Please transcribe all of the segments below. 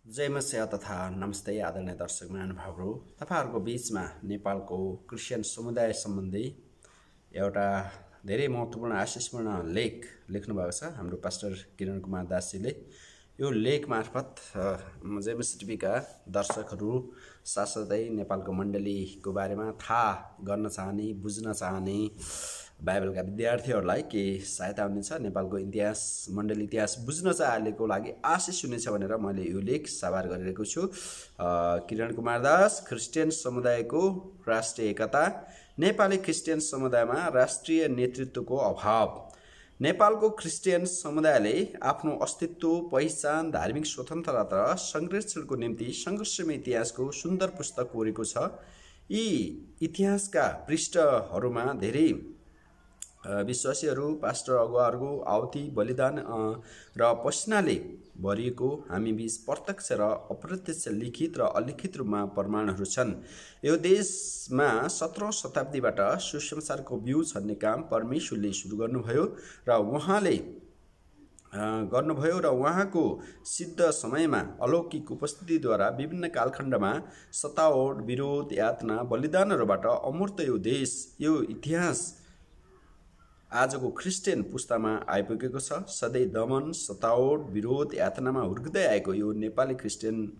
जय मसिह तथा नमस्ते आदरणीय दर्शक महानुभावहरू, तपाईहरुको बीचमा नेपालको क्रिस्चियन समुदाय सम्बन्धी एउटा धेरै महत्त्वपूर्ण आशिषपूर्ण लेख लेख्नु भएको छ हाम्रो पास्टर किरण कुमार दासजीले। यो लेख मार्फत जय मसिह टिभीका दर्शकहरू साथसाथै नेपालको मण्डलीको बारेमा थाहा गर्न चाहने, बुझ्न चाहने बाइबलका विद्यार्थीहरूलाई के सहायता हुनेछ, नेपालको इतिहास, मण्डली इतिहास बुझ्न चाहेको लागि आशिष हुनेछ भनेर मैले यो लेख साभार गरिरहेको छु। किरण कुमार दास, क्रिस्चियन समुदायको राष्ट्रिय एकता, नेपाली क्रिस्चियन समुदायमा राष्ट्रिय नेतृत्वको अभाव। नेपालको क्रिस्चियन समुदायले आफ्नो अस्तित्व, पहिचान, धार्मिक स्वतन्त्रता र संरक्षणको निम्ति सङ्घर्षमय इतिहासको सुन्दर पुस्तक कोरेको छ। यी इतिहासका पृष्ठहरूमा धेरै विश्वासीहरू, पास्टर अगुवाहरूको आहुति, बलिदान र पसिनाले भरिएको हामी बीच प्रत्यक्ष र अप्रत्यक्ष लिखित र अलिखित रूपमा प्रमाणहरू छन्। यो देशमा 17औं शताब्दीबाट सुसमाचारको बिउ छर्ने काम परमेश्वरले सुरु गर्नुभयो र उहाँको सिद्ध समयमा अलौकिक उपस्थितिद्वारा विभिन्न कालखण्डमा सतावट, विरोध, यातना, बलिदानहरूबाट अमूर्त यो देश, यो इतिहास आजको क्रिस्चियन पुस्तामा आइपुगेको छ। सधैँ दमन, सतावट, विरोध, यातनामा हुर्किँदै आएको यो नेपाली क्रिस्चियन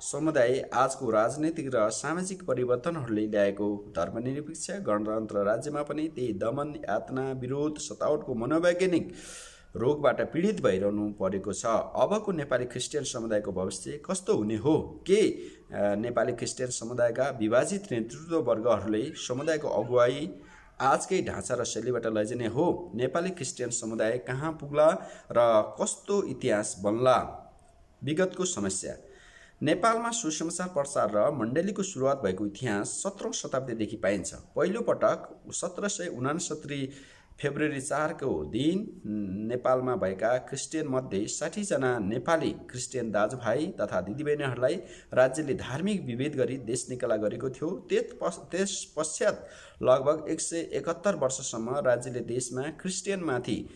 समुदाय आजको राजनैतिक र सामाजिक परिवर्तनहरूले ल्याएको धर्मनिरपेक्ष गणतन्त्र राज्यमा पनि त्यही दमन, यातना, विरोध, सतावटको मनोवैज्ञानिक रोगबाट पीडित भइरहनु परेको छ। अबको नेपाली क्रिस्चियन समुदायको भविष्य कस्तो हुने हो? के नेपाली क्रिस्चियन समुदायका विभाजित नेतृत्व वर्गहरूले समुदायको अगुवाई आजकै ढाँचा र शैलीबाट लैजाने हो? नेपाली क्रिस्चियन समुदाय कहाँ पुग्ला र कस्तो इतिहास बन्ला? विगतको समस्या। नेपालमा सुसमाचार प्रचार र मण्डलीको सुरुवात भएको इतिहास 17औं शताब्दीदेखि पाइन्छ। पहिलो पटक 1769 फेब्रुअरी 4 को दिन नेपालमा भएका क्रिस्चियन मध्ये 60 जना नेपाली क्रिस्चियन दाजुभाइ तथा दिदीबहिनीहरूलाई राज्यले धार्मिक विभेद गरी देश निकाला गरेको थियो। त्यस पश्चात लगभग 171 वर्षसम्म राज्यले देशमा क्रिस्चियनमाथि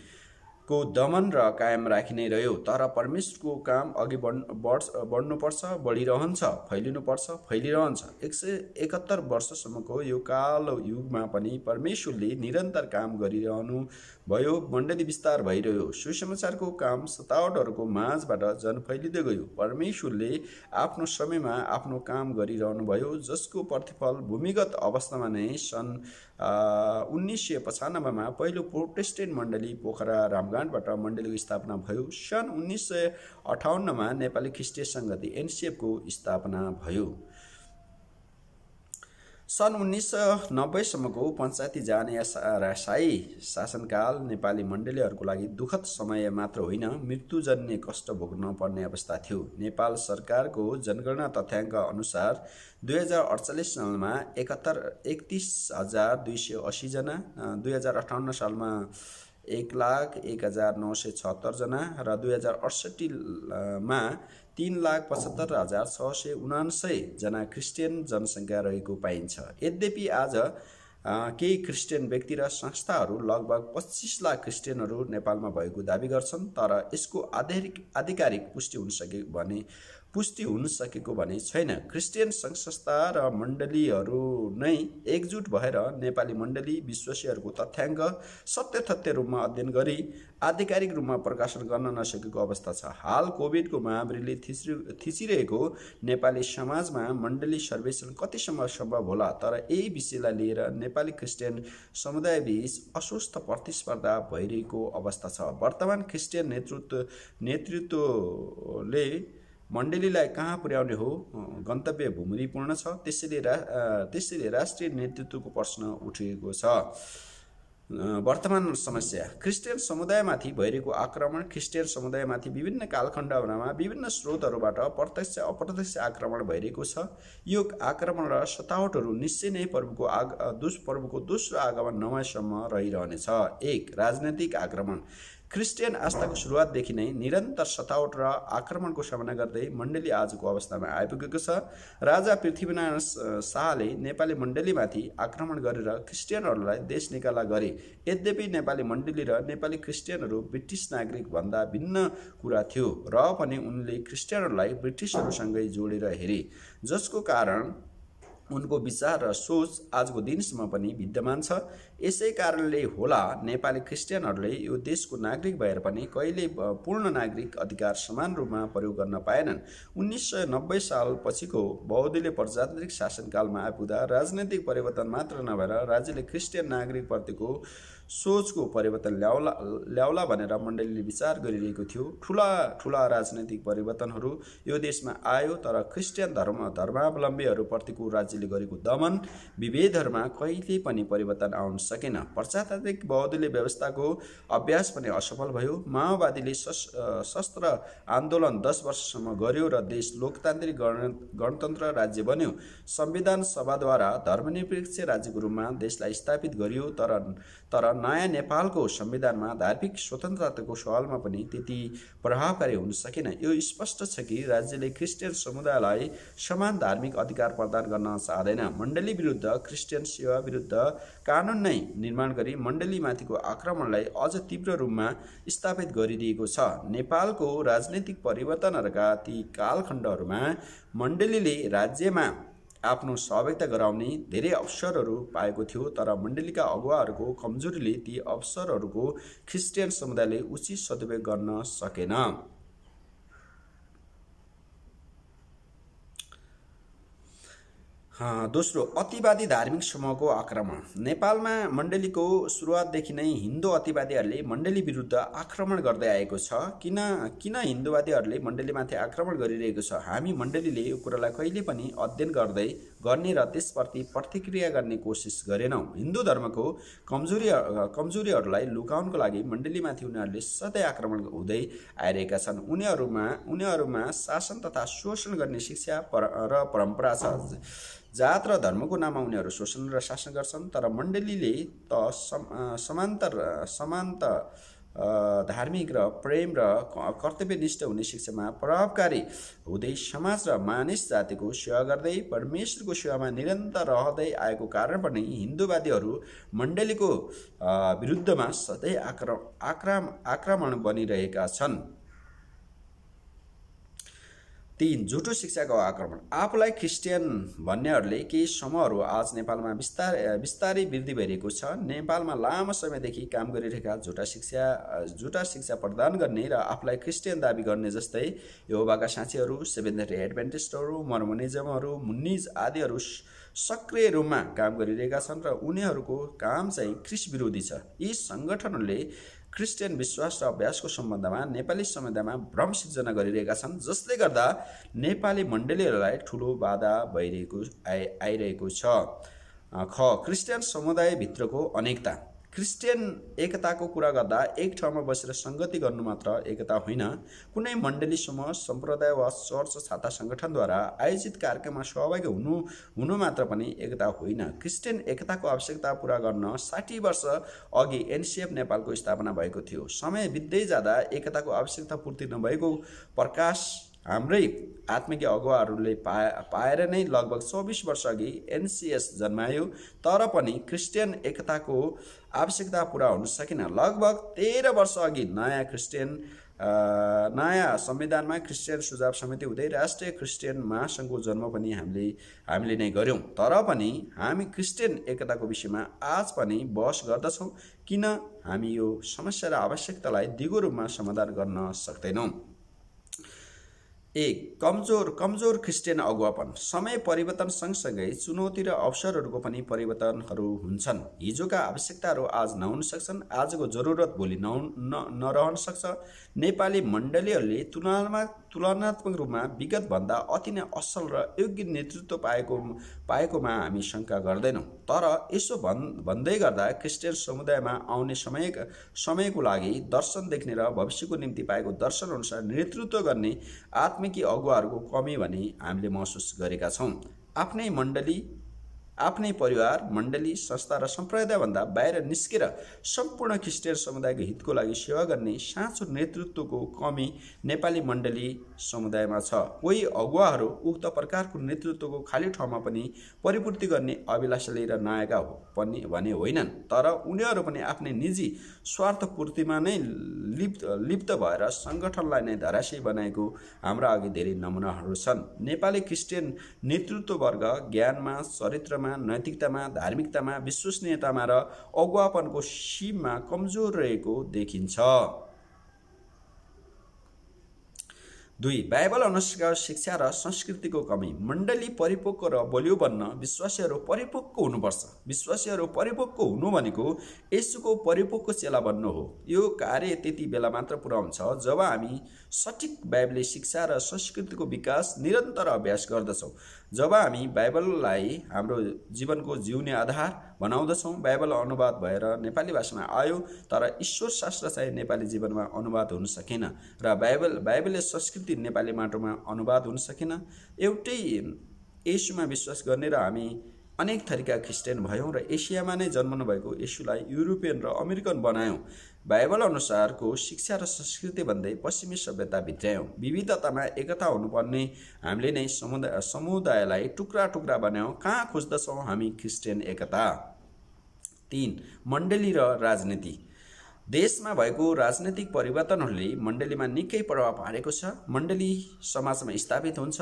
को दमन र कायम राखिनै रह्यो। तर परमेश्वरको काम अघि बढ्नुपर्छ, बढिरहन्छ, फैलिनुपर्छ, फैलिरहन्छ। 171 वर्षसम्मको यो कालो युगमा पनि परमेश्वरले निरन्तर काम गरिरहनु भयो। मण्डली विस्तार भइरह्यो। सुसमाचारको काम सतावटहरूको माझबाट जन फैलिँदै गयो। परमेश्वरले आफ्नो समयमा आफ्नो काम गरिरहनु भयो, जसको प्रतिफल भूमिगत अवस्थामा नै सन् 1995 मा पहिलो प्रोटेस्टेन्ट मण्डली पोखरा रामगढबाट मण्डलीको स्थापना भयो। सन् 1958 मा नेपाली ख्रिस्टीय संगति NCF को स्थापना भयो। सन् 1990 सम्मको पञ्चायती जाने शाही शासनकाल नेपाली मण्डलीहरूको लागि दुःखद समय मात्र होइन, मृत्युजन्य कष्ट भोग्न पर्ने अवस्था थियो। नेपाल सरकारको जनगणना तथ्याङ्क अनुसार 2048 सालमा 31,280 जना, 2058 सालमा 1,01,976 जना र 2068 मा 3,75,679 जना क्रिस्चियन जनसङ्ख्या रहेको पाइन्छ। यद्यपि आज केही क्रिस्चियन व्यक्ति र संस्थाहरू लगभग 25 लाख क्रिस्चियनहरू नेपालमा भएको दाबी गर्छन्, तर यसको आधिकारिक पुष्टि हुन सकेको भने छैन। क्रिस्चियन संस्था र मण्डलीहरू नै एकजुट भएर नेपाली मण्डली विश्वासीहरूको तथ्याङ्क सत्य रूपमा अध्ययन गरी आधिकारिक रूपमा प्रकाशन गर्न नसकेको अवस्था छ। हाल कोभिडको महामारीले थिचिरहेको नेपाली समाजमा मण्डली सर्वेक्षण कतिसम्म सम्भव होला? तर यही विषयलाई लिएर नेपाली क्रिस्चियन समुदायबीच अस्वस्थ प्रतिस्पर्धा भइरहेको अवस्था छ। वर्तमान क्रिस्चियन नेतृत्वले मण्डलीलाई कहाँ पुर्याउने हो? गन्तव्य भूमिपूर्ण छ। त्यसैले राष्ट्रिय नेतृत्वको प्रश्न उठेको छ। वर्तमान समस्या। क्रिस्चियन समुदायमाथि भइरहेको आक्रमण। क्रिस्चियन समुदायमाथि विभिन्न कालखण्डहरूमा विभिन्न स्रोतहरूबाट प्रत्यक्ष अप्रत्यक्ष आक्रमण भइरहेको छ। यो आक्रमण र सतावटहरू निश्चय नै प्रभुको दोस्रो आगमन नभएसम्म रहिरहनेछ। 1. राजनैतिक आक्रमण। क्रिस्चियन आस्थाको सुरुवातदेखि नै निरन्तर सतावट र आक्रमणको सामना गर्दै मण्डली आजको अवस्थामा आइपुगेको छ। राजा पृथ्वीनारायण शाहले नेपाली मण्डलीमाथि आक्रमण गरेर क्रिस्चियनहरूलाई देश निकाला गरे। यद्यपि नेपाली मण्डली र नेपाली क्रिस्चियनहरू ब्रिटिस नागरिक भन्दा भिन्न कुरा थियो र पनि उनले क्रिस्चियनहरूलाई ब्रिटिसहरूसँगै जोडेर हेरे, जसको कारण उनको विचार र सोच आजको दिनसम्म पनि विद्यमान छ। यसै कारणले होला नेपाली क्रिस्चियनहरूले यो देशको नागरिक भएर पनि कहिले पूर्ण नागरिक अधिकार समान रूपमा प्रयोग गर्न पाएनन्। 1990 साल पछिको बहुदलीय प्रजातान्त्रिक शासनकालमा आइपुग्दा राजनैतिक परिवर्तन मात्र नभएर राज्यले क्रिस्चियन नागरिकप्रतिको सोचको परिवर्तन ल्याउला भनेर मण्डलीले विचार गरिरहेको थियो। ठुला राजनैतिक परिवर्तनहरू यो देशमा आयो, तर क्रिस्चियन धर्मावलम्बीहरूप्रतिको राज्यले गरेको दमन विभेदहरूमा कहिले पनि परिवर्तन आउन सकेन। प्रजातान्त्रिक बहुदलीय व्यवस्थाको अभ्यास पनि असफल भयो। माओवादीले सशस्त्र आन्दोलन 10 वर्षसम्म गर्यो र देश लोकतान्त्रिक गणतन्त्र राज्य बन्यो। संविधान सभाद्वारा धर्मनिरपेक्ष राज्यको रूपमा देशलाई स्थापित गरियो, तर नयाँ नेपालको संविधानमा धार्मिक स्वतन्त्रताको सवालमा पनि त्यति प्रभावकारी हुन सकेन। यो स्पष्ट छ कि राज्यले क्रिस्चियन समुदायलाई समान धार्मिक अधिकार प्रदान गर्न चाहँदैन। मण्डली विरुद्ध क्रिस्चियन सेवा विरुद्ध कानुन नै निर्माण गरी मण्डलीमाथिको आक्रमणलाई अझ तीव्र रूपमा स्थापित गरिदिएको छ। नेपालको राजनैतिक परिवर्तनहरूका ती कालखण्डहरूमा मण्डलीले राज्यमा आफ्नो सहभागिता गराउने धेरै अवसरहरू पाएको थियो, तर मण्डलीका अगुवाहरूको कमजोरीले ती अवसरहरूको क्रिस्चियन समुदायले उचित सदुपयोग गर्न सकेन। दोस्रो, अतिवादी धार्मिक समूहको आक्रमण। नेपालमा मण्डलीको सुरुवातदेखि नै हिन्दू अतिवादीहरूले मण्डली विरुद्ध आक्रमण गर्दै आएको छ। किन हिन्दूवादीहरूले मण्डलीमाथि आक्रमण गरिरहेको छ? हामी मण्डलीले यो कुरालाई कहिले पनि अध्ययन गर्ने र त्यसप्रति प्रतिक्रिया गर्ने कोसिस गरेनौँ। हिन्दू धर्मको कमजोरीहरूलाई लुकाउनको लागि मण्डलीमाथि उनीहरूले सधैँ आक्रमण हुँदै आइरहेका छन्। उनीहरूमा शासन तथा शोषण गर्ने शिक्षा र परम्परा छ। जात र धर्मको नाममा उनीहरू शोषण र शासन गर्छन्, तर मण्डलीले त समान्त धार्मिक र प्रेम र कर्तव्यनिष्ठ हुने शिक्षामा प्रभावकारी हुँदै समाज र मानिस जातिको सेवा गर्दै परमेश्वरको सेवामा निरन्तर रहँदै आएको कारण पनि हिन्दूवादीहरू मण्डलीको विरुद्धमा सधैँ आक्रमण बनिरहेका छन्। 3. झुटो शिक्षाको आक्रमण। आफूलाई क्रिस्चियन भन्नेहरूले केही समूहहरू आज नेपालमा बिस्तारै वृद्धि भइरहेको छ। नेपालमा लामो समयदेखि काम गरिरहेका झुटा शिक्षा प्रदान गर्ने र आफूलाई क्रिस्चियन दाबी गर्ने जस्तै यहोवाका साक्षीहरू, सेभेन्थ डे एडभेन्टिस्टहरू, मर्मोनिजमहरू, मुन्निज आदिहरू सक्रिय रूपमा काम गरिरहेका छन् र उनीहरूको काम चाहिँ ख्रिस्ट विरोधी छ। यी सङ्गठनहरूले क्रिस्चियन विश्वास र अभ्यासको सम्बन्धमा नेपाली समुदायमा भ्रम सिर्जना गरिरहेका छन्, जसले गर्दा नेपाली मण्डलीहरूलाई ठुलो बाधा आइरहेको छ। क्रिस्चियन समुदायभित्रको अनेकता। क्रिस्चियन एकताको कुरा गर्दा एक ठाउँमा बसेर सङ्गति गर्नु मात्र एकता होइन। कुनै मण्डली समूह, सम्प्रदाय वा चर्च छाता सङ्गठनद्वारा आयोजित कार्यक्रममा सहभागी हुनु मात्र पनि एकता होइन। क्रिस्चियन एकताको आवश्यकता पूरा गर्न 60 वर्ष अघि एनसिएफ नेपालको स्थापना भएको थियो। समय बित्दै जाँदा एकताको आवश्यकता पूर्ति नभएको प्रकाश हाम्रै आत्मिक अगुवाहरूले पाएर नै लगभग 24 वर्ष अघि एनसिएस जन्मायो, तर पनि क्रिस्चियन एकताको आवश्यकता पूरा हुन सकेन। लगभग 13 वर्ष अघि नयाँ संविधानमा क्रिस्चियन सुझाव समिति हुँदै राष्ट्रिय क्रिस्चियन महासङ्घको जन्म पनि हामीले नै गर्यौँ, तर पनि हामी क्रिस्चियन एकताको विषयमा आज पनि बहस गर्दछौँ। किन हामी यो समस्या र आवश्यकतालाई दिगो रूपमा समाधान गर्न सक्दैनौँ? 1. कमजोर क्रिस्चियन अगुवापन। समय परिवर्तन सँगसँगै चुनौती र अवसरहरूको पनि परिवर्तनहरू हुन्छन्। हिजोका आवश्यकताहरू आज नहुन सक्छन्, आजको जरुरत भोलि नरहन सक्छ। नेपाली मण्डलीहरूले तुलनात्मक रूपमा विगतभन्दा अति नै असल र योग्य नेतृत्व पाएकोमा हामी शङ्का गर्दैनौँ, तर यसो भन्दै गर्दा क्रिस्चियन समुदायमा आउने समयको लागि दर्शन देख्ने र भविष्यको निम्ति पाएको दर्शन अनुसार नेतृत्व गर्ने आत्मिकी अगुवाहरूको कमी भने हामीले महसुस गरेका छौँ। आफ्नै मण्डली आफ्नै परिवार, मण्डली, संस्था र सम्प्रदायभन्दा बाहिर निस्केर सम्पूर्ण ख्रिस्टियन समुदायको हितको लागि सेवा गर्ने साँचो नेतृत्वको कमी नेपाली मण्डली समुदायमा छ। कोही अगुवाहरू उक्त प्रकारको नेतृत्वको खाली ठाउँमा पनि परिपूर्ति गर्ने अभिलाषा लिएर नआएका पनि भने होइनन्, तर उनीहरू पनि आफ्नै निजी स्वार्थपूर्तिमा नै लिप्त भएर सङ्गठनलाई नै धराशयी बनाएको हाम्रा अघि धेरै नमुनाहरू छन्। नेपाली क्रिस्चियन नेतृत्ववर्ग ज्ञानमा, चरित्रमा, नैतिकतामा, धार्मिकतामा, विश्वसनीयतामा र अगुवापनको सीमा कमजोर रहेको देखिन्छ। 2. बाइबल अनुसारको शिक्षा र संस्कृतिको कमी। मण्डली परिपक्व र बलियो बन्न विश्वासीहरू परिपक्व हुनुपर्छ। विश्वासीहरू परिपक्व हुनु भनेको येशूको परिपक्व चेला बन्नु हो। यो कार्य त्यति बेला मात्र पुरा हुन्छ जब हामी सठिक बाइबली शिक्षा र संस्कृतिको विकास निरन्तर अभ्यास गर्दछौँ। जब हामी बाइबललाई हाम्रो जीवनको जिउने आधार बनाउँदछौँ। बाइबल अनुवाद भएर नेपाली भाषामा आयो, तर ईश्वर शास्त्र चाहिँ नेपाली जीवनमा अनुवाद हुन सकेन र बाइबलले संस्कृति नेपाली माटोमा अनुवाद हुन सकेन। एउटै येशूमा विश्वास गर्ने र हामी अनेक थरीका क्रिस्चियन भयौँ र एसियामा नै जन्मनु भएको येशूलाई युरोपियन र अमेरिकन बनायौँ। बाइबल अनुसारको शिक्षा र संस्कृति भन्दै पश्चिमी सभ्यता भित्र्यायौँ। विविधतामा एकता हुनुपर्ने हामीले नै समुदायलाई टुक्रा टुक्रा बनायौँ। कहाँ खोज्दछौँ हामी क्रिस्चियन एकता? 3. मण्डली र राजनीति। देशमा भएको राजनैतिक परिवर्तनहरूले मण्डलीमा निकै प्रभाव पारेको छ। मण्डली समाजमा स्थापित हुन्छ।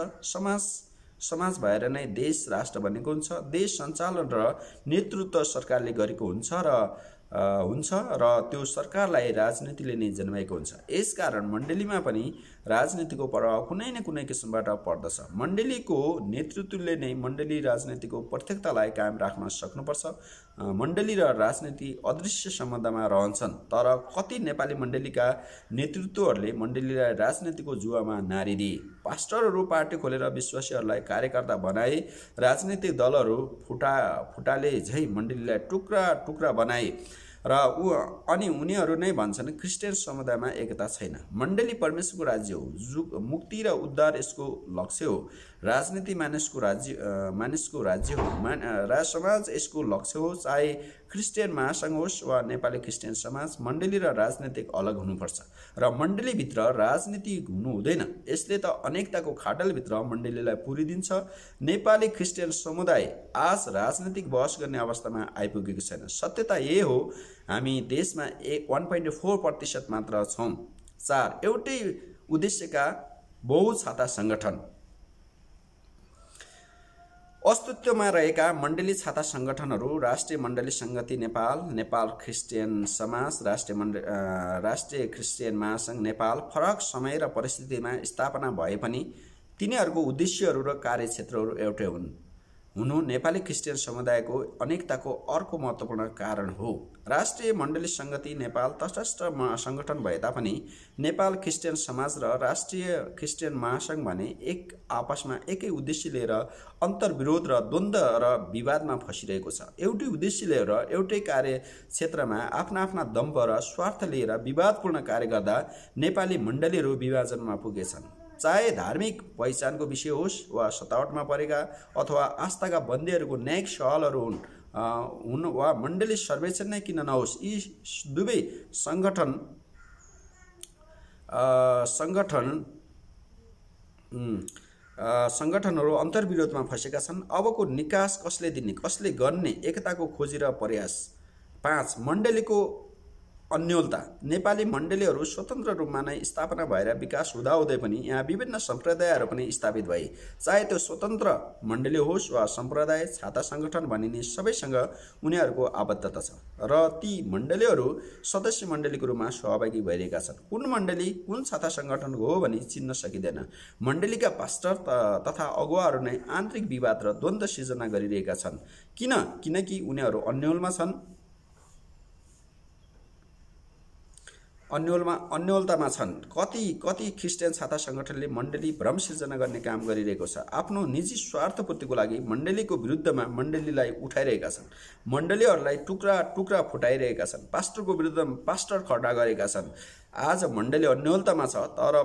समाज भएर नै देश राष्ट्र बनेको हुन्छ। देश सञ्चालन र नेतृत्व सरकारले गरेको हुन्छ र त्यो सरकारलाई राजनीतिले नै जन्माएको हुन्छ। यसकारण मण्डलीमा पनि राजनीतिको प्रभाव कुनै न कुनै किसिमबाट पर्दछ। मण्डलीको नेतृत्वले नै मण्डली राजनीतिको प्रत्यक्षतालाई कायम राख्न सक्नुपर्छ। मण्डली र राजनीति अदृश्य सम्बन्धमा रहन्छन्, तर कति नेपाली मण्डलीका नेतृत्वहरूले मण्डलीलाई राजनीतिको जुवामा नारिदिए। पास्टरहरू पार्टी खोलेर विश्वासीहरूलाई कार्यकर्ता बनाए। राजनीतिक दलहरू फुटाले झै मण्डलीलाई टुक्रा टुक्रा बनाए र अनि उनीहरू नै भन्छन् क्रिस्चियन समुदायमा एकता छैन। मण्डली परमेश्वरको राज्य हो। मुक्ति र उद्धार यसको लक्ष्य हो। राजनीति मानिसको राज्य हो। समाज यसको लक्ष्य हो। चाहे क्रिस्चियन महासङ्घ होस् वा नेपाली क्रिस्चियन समाज, मण्डली र राजनीतिक अलग हुनुपर्छ र मण्डलीभित्र राजनीति हुनु हुँदैन। यसले त अनेकताको खाडलभित्र मण्डलीलाई पुरिदिन्छ। नेपाली क्रिस्चियन समुदाय आज राजनीतिक बहस गर्ने अवस्थामा आइपुगेको छैन। सत्यता यही हो, हामी देशमा 1.4% मात्र छौँ। 4. एउटै उद्देश्यका बहुछाता सङ्गठन। अस्तित्वमा रहेका मण्डली छाता सङ्गठनहरू राष्ट्रिय मण्डली सङ्गति नेपाल, नेपाल क्रिस्चियन समाज, राष्ट्रिय क्रिस्चियन महासङ्घ नेपाल फरक समय र परिस्थितिमा स्थापना भए पनि तिनीहरूको उद्देश्यहरू र कार्यक्षेत्रहरू एउटै हुनु नेपाली क्रिस्चियन समुदायको अनेकताको अर्को महत्त्वपूर्ण कारण हो। राष्ट्रिय मण्डली सङ्गति नेपाल तटस्थ सङ्गठन भए तापनि नेपाल क्रिस्चियन समाज र राष्ट्रिय क्रिस्चियन महासङ्घ भने एक आपसमा एकै उद्देश्य लिएर अन्तर्विरोध र द्वन्द्व र विवादमा फसिरहेको छ। एउटै उद्देश्य लिएर एउटै कार्यक्षेत्रमा आफ्ना दम्भ र स्वार्थ लिएर विवादपूर्ण कार्य गर्दा नेपाली मण्डलीहरू विभाजनमा पुगेछन्। चाहे धार्मिक पहिचानको विषय होस् वा सतावटमा परेका अथवा आस्थाका बन्दीहरूको न्यायिक सवालहरू हुन् वा मण्डली सर्वेक्षण नै किन नहोस्, यी दुवै सङ्गठनहरू अन्तर्विरोधमा फँसेका छन्। अबको निकास कसले दिने, कसले गर्ने, एकताको खोजी र प्रयास। 5. मण्डलीको अन्योलता। नेपाली मण्डलीहरू स्वतन्त्र रूपमा नै स्थापना भएर विकास हुँदाहुँदै पनि यहाँ विभिन्न सम्प्रदायहरू पनि स्थापित भए। चाहे त्यो स्वतन्त्र मण्डली होस् वा सम्प्रदाय, छाता सङ्गठन भनिने सबैसँग उनीहरूको आबद्धता छ र ती मण्डलीहरू सदस्य मण्डलीको रूपमा सहभागी भइरहेका छन्। कुन मण्डली कुन छाता सङ्गठनको हो भनी चिन्न सकिँदैन। मण्डलीका पास्टर तथा अगुवाहरू नै आन्तरिक विवाद र द्वन्द्व सिर्जना गरिरहेका छन्। किनकि उनीहरू अन्योलमा छन्, अन्योलतामा छन्। कति क्रिस्चियन छाता सङ्गठनले मण्डली भ्रम सिर्जना गर्ने काम गरिरहेको छ। आफ्नो निजी स्वार्थपूर्तिको लागि मण्डलीको विरुद्धमा मण्डलीलाई उठाइरहेका छन्। मण्डलीहरूलाई टुक्रा टुक्रा फुटाइरहेका छन्। पास्टरको विरुद्धमा पास्टर खडा गरेका छन्। आज मण्डली अन्योलतामा छ, तर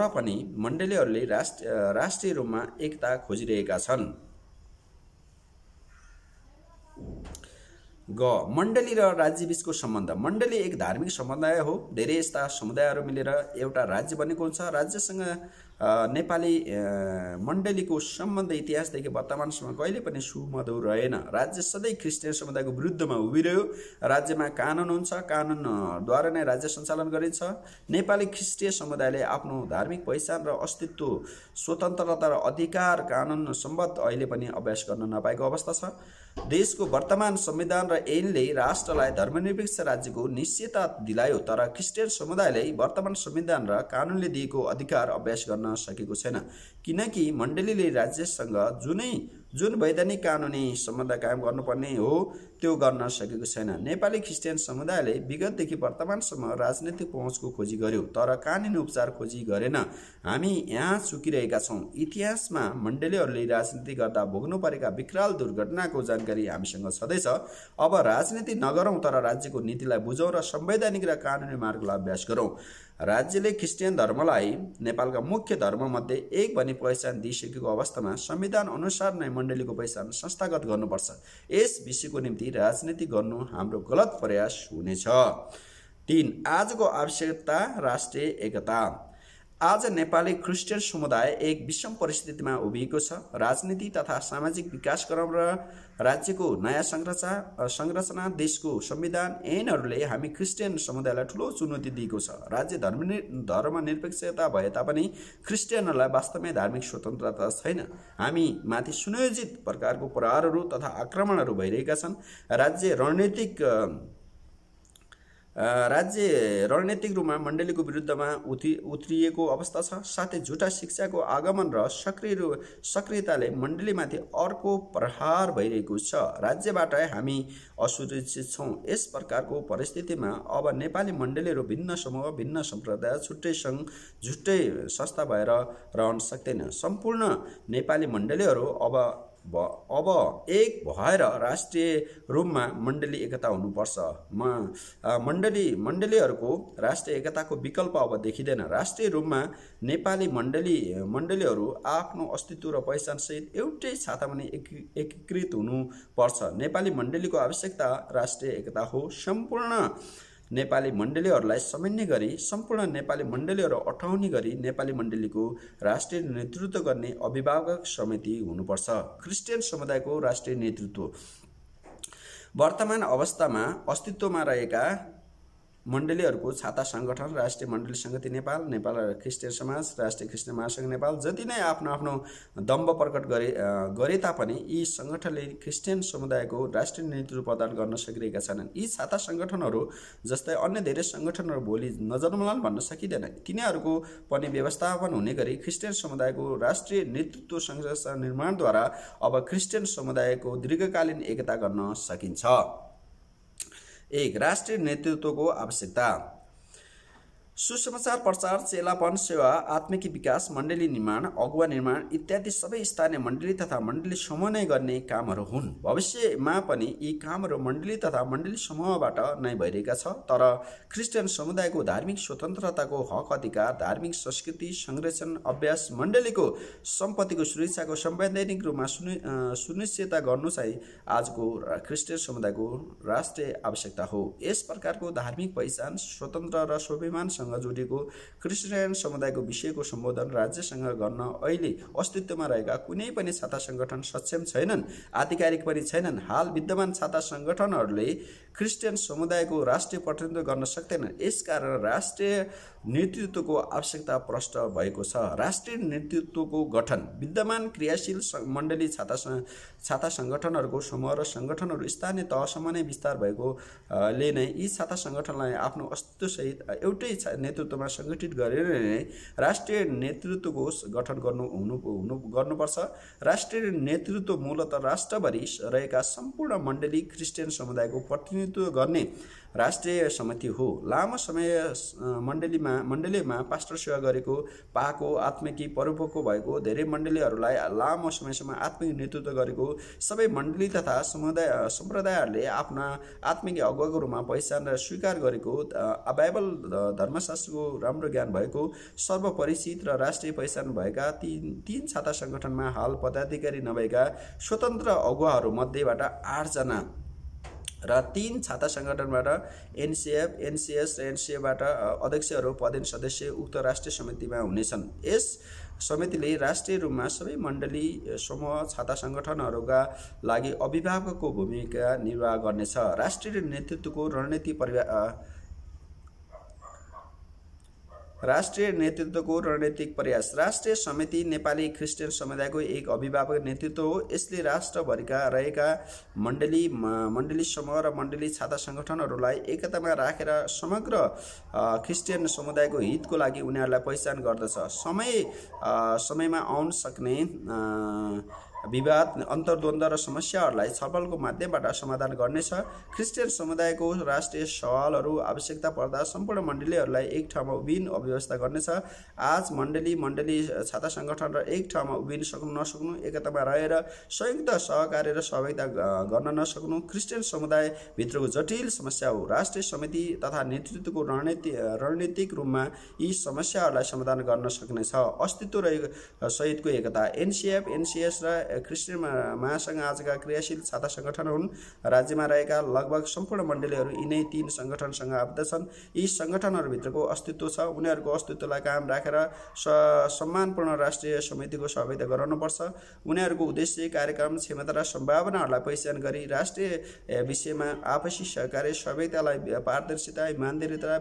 पनि मण्डलीहरूले राष्ट्रिय रूपमा एकता खोजिरहेका छन्। मण्डली र राज्यबीचको सम्बन्ध। मण्डली एक धार्मिक समुदाय हो। धेरै यस्ता समुदायहरू मिलेर एउटा राज्य बनेको हुन्छ। राज्यसँग नेपाली मण्डलीको सम्बन्ध इतिहासदेखि वर्तमानसम्म कहिले पनि सुमधुर रहेन। राज्य सधैँ क्रिस्चियन समुदायको विरुद्धमा उभिरह्यो। राज्यमा कानुन हुन्छ, कानुनद्वारा नै राज्य सञ्चालन गरिन्छ। नेपाली ख्रिस्टीय समुदायले आफ्नो धार्मिक पहिचान र अस्तित्व, स्वतन्त्रता र अधिकार कानुन सम्बद्ध अहिले पनि अभ्यास गर्न नपाएको अवस्था छ। देशको वर्तमान संविधान र ऐनले राष्ट्रलाई धर्मनिरपेक्ष राज्यको निश्चयता दिलायो, तर क्रिस्चियन समुदायले वर्तमान संविधान र कानुनले दिएको अधिकार अभ्यास गर्न सकेको छैन, किनकि मण्डलीले राज्यसँग जुन वैधानिक कानुनी सम्बन्ध कायम गर्नुपर्ने हो त्यो गर्न सकेको छैन। नेपाली क्रिस्चियन समुदायले विगतदेखि वर्तमानसम्म राजनीतिक पहुँचको खोजी गर्यो, तर कानुनी उपचार खोजी गरेन। हामी यहाँ चुकिरहेका छौँ। इतिहासमा मण्डलीहरूले राजनीति गर्दा भोग्नु परेका विकराल दुर्घटनाको जानकारी हामीसँग छँदैछ। अब राजनीति नगरौँ, तर राज्यको नीतिलाई बुझौँ र संवैधानिक र कानुनी मार्गलाई अभ्यास गरौँ। राज्यले क्रिस्चियन धर्मलाई नेपालका मुख्य धर्ममध्ये एक भनी पहिचान दिइसकेको अवस्थामा संविधान अनुसार नै मण्डलीको पहिचान संस्थागत गर्नुपर्छ। यस विषयको निम्ति राजनीति गर्नु हाम्रो गलत प्रयास हुनेछ। 3. आजको आवश्यकता राष्ट्रिय एकता। आज नेपाली क्रिस्चियन समुदाय एक विषम परिस्थितिमा उभिएको छ। राजनीति तथा सामाजिक विकासक्रम र राज्यको नयाँ संरचना, देशको संविधान, ऐनहरूले हामी क्रिस्चियन समुदायलाई ठूलो चुनौती दिएको छ। राज्य धर्मनिरपेक्षता भए तापनि क्रिस्चियनहरूलाई वास्तवमै धार्मिक स्वतन्त्रता छैन। हामी माथि सुनियोजित प्रकारको प्रहारहरू तथा आक्रमणहरू भइरहेका छन्। राज्य रणनीतिक रूपमा मण्डलीको विरुद्धमा उत्रिएको अवस्था छ। साथै झुटा शिक्षाको आगमन र सक्रियताले मण्डलीमाथि अर्को प्रहार भइरहेको छ। राज्यबाट हामी असुरक्षित छौँ। यस प्रकारको परिस्थितिमा अब नेपाली मण्डलीहरू भिन्न समूह, भिन्न सम्प्रदाय, छुट्टै सङ्घ, झुट्टै संस्था भएर रहन सक्दैन। सम्पूर्ण नेपाली मण्डलीहरू अब एक भएर राष्ट्रिय रूपमा मण्डली एकता हुनुपर्छ। मण्डलीहरूको राष्ट्रिय एकताको विकल्प अब देखिँदैन। राष्ट्रिय रूपमा नेपाली मण्डलीहरू आफ्नो अस्तित्व र पहिचानसहित एउटै छातामुनि एकीकृत हुनुपर्छ। नेपाली मण्डलीको आवश्यकता राष्ट्रिय एकता हो। सम्पूर्ण नेपाली मण्डलीहरूलाई समन्वय गरी, सम्पूर्ण नेपाली मण्डलीहरू अटाउने गरी नेपाली मण्डलीको राष्ट्रिय नेतृत्व गर्ने अभिभावक समिति हुनुपर्छ। क्रिस्चियन समुदायको राष्ट्रिय नेतृत्व। वर्तमान अवस्थामा अस्तित्वमा रहेका मण्डलीहरूको छाता सङ्गठन राष्ट्रिय मण्डली सङ्गति नेपाल, नेपाल क्रिस्चियन समाज, राष्ट्रिय क्रिस्चियन महासङ्घ नेपाल जति नै आफ्नो दम्भ प्रकट गरे तापनि यी सङ्गठनले क्रिस्चियन समुदायको राष्ट्रिय नेतृत्व प्रदान गर्न सकिरहेका छैनन्। यी छाता सङ्गठनहरू जस्तै अन्य धेरै सङ्गठनहरू भोलि नजन्मलान् भन्न सकिँदैन। तिनीहरूको पनि व्यवस्थापन हुने गरी क्रिस्चियन समुदायको राष्ट्रिय नेतृत्व संरचना निर्माणद्वारा अब क्रिस्चियन समुदायको दीर्घकालीन एकता गर्न सकिन्छ। 1. राष्ट्रिय नेतृत्वको आवश्यकता। सुसमाचार प्रचार, चेलापन, सेवा, आत्मिक विकास, मण्डली निर्माण, अगुवा निर्माण इत्यादि सबै स्थानीय मण्डली तथा मण्डली समूह नै गर्ने कामहरू हुन्। भविष्यमा पनि यी कामहरू मण्डली तथा मण्डली समूहबाट नै भइरहेका छ। तर क्रिस्चियन समुदायको धार्मिक स्वतन्त्रताको हक अधिकार, धार्मिक संस्कृति संरक्षण, अभ्यास, मण्डलीको सम्पत्तिको सुरक्षाको संवैधानिक रूपमा सुनिश्चित गर्नु चाहिँ आजको क्रिस्चियन समुदायको राष्ट्रिय आवश्यकता हो। यस प्रकारको धार्मिक पहिचान, स्वतन्त्र र स्वाभिमान जोडिएको क्रिस्चियन समुदायको विषयको सम्बोधन राज्यसँग गर्न अहिले अस्तित्वमा रहेका कुनै पनि छाता सङ्गठन सक्षम छैनन्, आधिकारिक पनि छैनन्। हाल विद्यमान छाता सङ्गठनहरूले क्रिस्चियन समुदायको राष्ट्रिय प्रतिनिधित्व गर्न सक्दैनन्। यसकारण राष्ट्रिय नेतृत्वको आवश्यकता प्रष्ट भएको छ। राष्ट्रिय नेतृत्वको गठन। विद्यमान क्रियाशील मण्डली छाता सङ्गठनहरूको समूह र सङ्गठनहरू स्थानीय तहसम्म नै विस्तार भएकोले नै यी छाता सङ्गठनलाई आफ्नो अस्तित्वसहित एउटै नेतृत्वमा सङ्गठित गरेर नै राष्ट्रिय नेतृत्वको गठन गर्नुपर्छ। राष्ट्रिय नेतृत्व मूलतः राष्ट्रभरि रहेका सम्पूर्ण मण्डली क्रिस्चियन समुदायको प्रतिनिधित्व गर्ने राष्ट्रिय समिति हो। लामो समय मण्डलीमा पास्टर सेवा पाएको, आत्मिकी परिपक्व भएको, धेरै मण्डलीहरूलाई लामो समयसम्म आत्मिक नेतृत्व गरेको, सबै मण्डली तथा सम्प्रदायहरूले आफ्ना आत्मिक अगुवाको रूपमा पहिचान र स्वीकार गरेको, बाइबल धर्मशास्त्रको राम्रो ज्ञान भएको, सर्वपरिचित र राष्ट्रिय पहिचान भएका तीन छाता सङ्गठनमा हाल पदाधिकारी नभएका स्वतन्त्र अगुवाहरू मध्येबाट 8 जना र 3 छाता सङ्गठनबाट एनसिएफ, एनसिएस र एनसिएबाट अध्यक्षहरू पदेन सदस्य उक्त राष्ट्रिय समितिमा हुनेछन्। यस समितिले राष्ट्रिय रूपमा सबै मण्डली समूह छाता सङ्गठनहरूका लागि अभिभावकको भूमिका निर्वाह गर्नेछ। राष्ट्रिय नेतृत्वको रणनीतिक प्रयास। राष्ट्रिय समिति नेपाली क्रिस्चियन समुदायको एक अभिभावक नेतृत्व हो। यसले राष्ट्रभरिका रहेका मण्डली समूह र मण्डली छाता सङ्गठनहरूलाई एकतामा राखेर समग्र क्रिस्चियन समुदायको हितको लागि उनीहरूलाई पहिचान गर्दछ। समयमा आउन सक्ने विवाद, अन्तर्द्वन्द्व र समस्याहरूलाई छलफलको माध्यमबाट समाधान गर्नेछ। क्रिस्चियन समुदायको राष्ट्रिय सवालहरू आवश्यकता पर्दा सम्पूर्ण मण्डलीहरूलाई एक ठाउँमा उभिन अव्यवस्था गर्नेछ। आज मण्डली छाता सङ्गठन र एक ठाउँमा उभिन नसक्नु, एकतामा रहेर संयुक्त सहकार्य र सहभागिता गर्न नसक्नु क्रिस्चियन समुदायभित्रको जटिल समस्या हो। राष्ट्रिय समिति तथा नेतृत्वको रणनीतिक रूपमा यी समस्याहरूलाई समाधान गर्न सक्नेछ। अस्तित्व र सहितको एकता। एनसिएफ, एनसिएस र क्रिस्चियन महासङ्घ आजका क्रियाशील छाता सङ्गठन हुन्। राज्यमा रहेका लगभग सम्पूर्ण मण्डलीहरू यिनै 3 सङ्गठनसँग आबद्ध छन्। यी सङ्गठनहरूभित्रको अस्तित्व छ। उनीहरूको अस्तित्वलाई कायम राखेर सम्मानपूर्ण राष्ट्रिय समितिको सहभागिता गराउनुपर्छ। उनीहरूको उद्देश्य, कार्यक्रम, क्षमता र सम्भावनाहरूलाई पहिचान गरी राष्ट्रिय विषयमा आपसी सहकार्य, सहभागितालाई पारदर्शिता, इमानदारिता,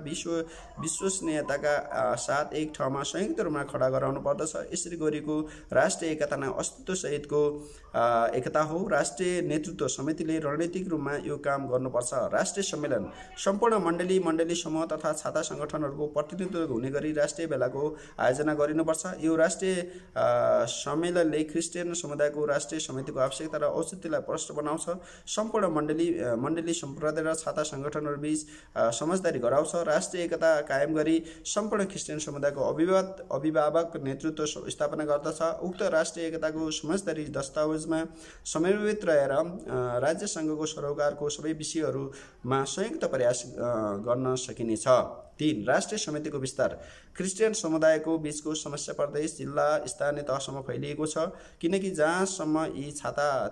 विश्वसनीयताका साथ एक ठाउँमा संयुक्त रूपमा खडा गराउनु पर्दछ। यसरी गरिएको राष्ट्रिय एकता नै अस्तित्व सहितको एकता हो। राष्ट्रिय नेतृत्व समितिले रणनीतिक रूपमा यो काम गर्नुपर्छ। राष्ट्रिय सम्मेलन। सम्पूर्ण मण्डली समूह तथा छाता सङ्गठनहरूको प्रतिनिधित्व हुने गरी राष्ट्रिय भेलाको आयोजना गरिनुपर्छ। यो राष्ट्रिय सम्मेलनले क्रिस्चियन समुदायको राष्ट्रिय समितिको आवश्यकता र औचित्यलाई प्रष्ट बनाउँछ। सम्पूर्ण मण्डली सम्प्रदाय र छाता सङ्गठनहरूबीच समझदारी गराउँछ। राष्ट्रिय एकता कायम गरी सम्पूर्ण क्रिस्चियन समुदायको अभिभावक नेतृत्व स्थापना गर्दछ। उक्त राष्ट्रिय एकताको समझदारी दस्तावेजमा समन्वित रहेर राज्य सङ्घको सरोकारको सबै विषयहरूमा संयुक्त प्रयास गर्न सकिनेछ। 3 राष्ट्रिय समितिको विस्तार। क्रिस्चियन समुदायको बीचको समस्या प्रदेश, जिल्ला, स्थानीय तहसम्म फैलिएको छ। किनकि जहाँसम्म यी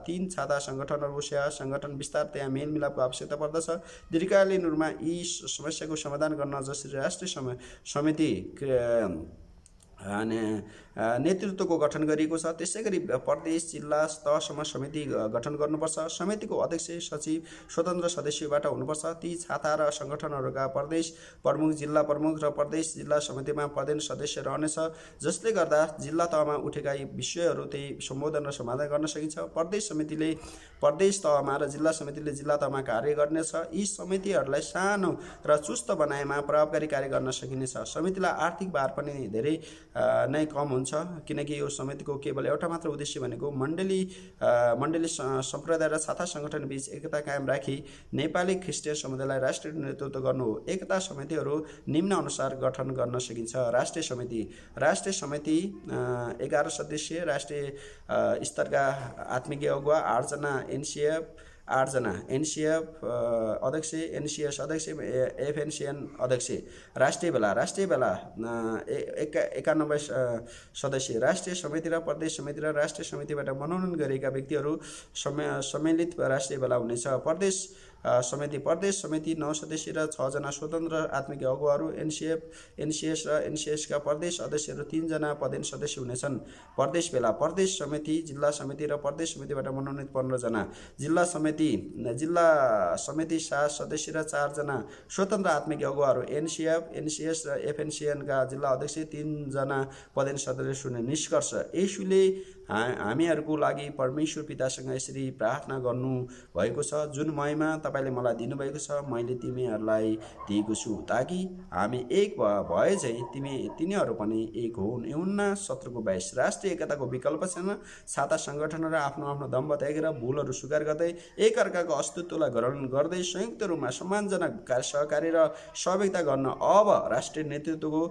3 छाता सङ्गठनहरूको सङ्गठन विस्तार, त्यहाँ मेलमिलापको आवश्यकता पर्दछ। दीर्घकालीन रूपमा यी समस्याको समाधान गर्न जसरी राष्ट्रिय समिति नेतृत्वको गठन गरिएको छ, त्यसै गरी प्रदेश, जिल्ला तहसम्म समिति गठन गर्नुपर्छ। समितिको अध्यक्ष, सचिव स्वतन्त्र सदस्यबाट हुनुपर्छ। ती छाता र सङ्गठनहरूका प्रदेश प्रमुख, जिल्ला प्रमुख र प्रदेश जिल्ला समितिमा पदेन सदस्य रहनेछ, जसले गर्दा जिल्ला तहमा उठेका यी विषयहरू त्यही सम्बोधन र समाधान गर्न सकिन्छ। प्रदेश समितिले प्रदेश तहमा र जिल्ला समितिले जिल्ला तहमा कार्य गर्नेछ। यी समितिहरूलाई सानो र चुस्त बनाएमा प्रभावकारी कार्य गर्न सकिनेछ। समितिलाई आर्थिक भार पनि धेरै नै कम हुन्छ, किनकि यो समितिको केवल एउटा मात्र उद्देश्य भनेको मण्डली सम्प्रदाय र छाता सङ्गठन बीच एकता कायम राखी नेपाली क्रिस्चियन समुदायलाई राष्ट्रिय नेतृत्व गर्नु हो। एकता समितिहरू निम्न अनुसार गठन गर्न सकिन्छ। राष्ट्रिय समिति 11 सदस्यीय राष्ट्रिय स्तरका आत्मिक अगुवा, 8 जना एनसिएफ अध्यक्ष, एनसिएस अध्यक्ष, एफएनसिएन अध्यक्ष। राष्ट्रिय भेला 91 सदस्य। राष्ट्रिय समिति र प्रदेश समिति र राष्ट्रिय समितिबाट मनोनयन गरेका व्यक्तिहरू सम्मिलित राष्ट्रिय भेला हुनेछ। प्रदेश समिति 9 सदस्य र 6 जना स्वतन्त्र आत्मिक अगुवाहरू, एनसिएस र एनसिएसका प्रदेश अध्यक्षहरू 3 जना पदेन सदस्य हुनेछन्। प्रदेश भेला। प्रदेश समिति, जिल्ला समिति र प्रदेश समितिबाट मनोनित 15 जना। जिल्ला समिति 7 सदस्य र 4 जना स्वतन्त्र आत्मिक अगुवाहरू, एनसिएफ, एनसिएस र एफएनसिएनका जिल्ला अध्यक्ष 3 जना पदेन सदस्य हुने। निष्कर्ष। यसुले हामीहरूको लागि परमेश्वर पितासँग यसरी प्रार्थना गर्नु भएको छ, जुन महिमा तपाईँले मलाई दिनुभएको छ मैले तिमीहरूलाई दिएको छु, ताकि हामी एक भए चाहिँ तिनीहरू पनि एक हुन्। युहन्ना 17:22। राष्ट्रिय एकताको विकल्प छैन। छाता सङ्गठन र आफ्नो दम्भ त्यागेर भुलहरू स्वीकार गर्दै एकअर्काको अस्तित्वलाई ग्रहण गर्दै संयुक्त रूपमा सम्मानजनक सहकार्य र सहभागिता गर्न अब राष्ट्रिय नेतृत्वको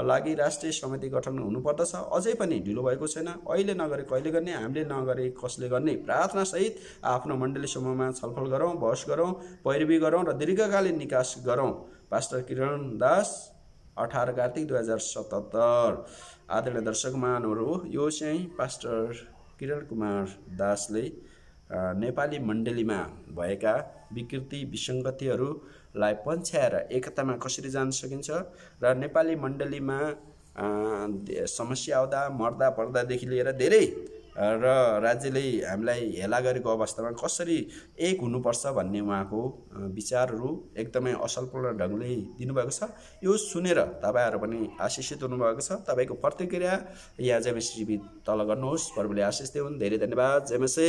लागि राष्ट्रिय समिति गठन हुनुपर्दछ। अझै पनि ढिलो भएको छैन। अहिले नगरे कहिले गर्ने, हामीले नगरे कसले गर्ने। प्रार्थना सहित आफ्नो मण्डली समूहमा छलफल गरौँ, बहस गरौँ, पैरवी गरौँ र दीर्घकालीन निकास गरौँ। पास्टर किरण दास, 18 कार्तिक 2077। आदरणीय दर्शक महानुभावहरू, यो चाहिँ पास्टर किरण कुमार दासले नेपाली मण्डलीमा भएका विकृति विसङ्गतिहरूलाई पन्छ्याएर एकतामा कसरी जान सकिन्छ र नेपाली मण्डलीमा समस्या आउँदा मर्दा पर्दादेखि लिएर धेरै र राज्यले हामीलाई हेला गरेको अवस्थामा कसरी एक हुनुपर्छ भन्ने उहाँको विचारहरू एकदमै असलपूर्ण ढङ्गले दिनुभएको छ। यो सुनेर तपाईँहरू पनि आशिषित हुनुभएको छ। तपाईँको प्रतिक्रिया यहाँ जेएमसी टिभी तल गर्नुहोस्। प्रभुले आशिष दिउन्। धेरै धन्यवाद। जेएमसी।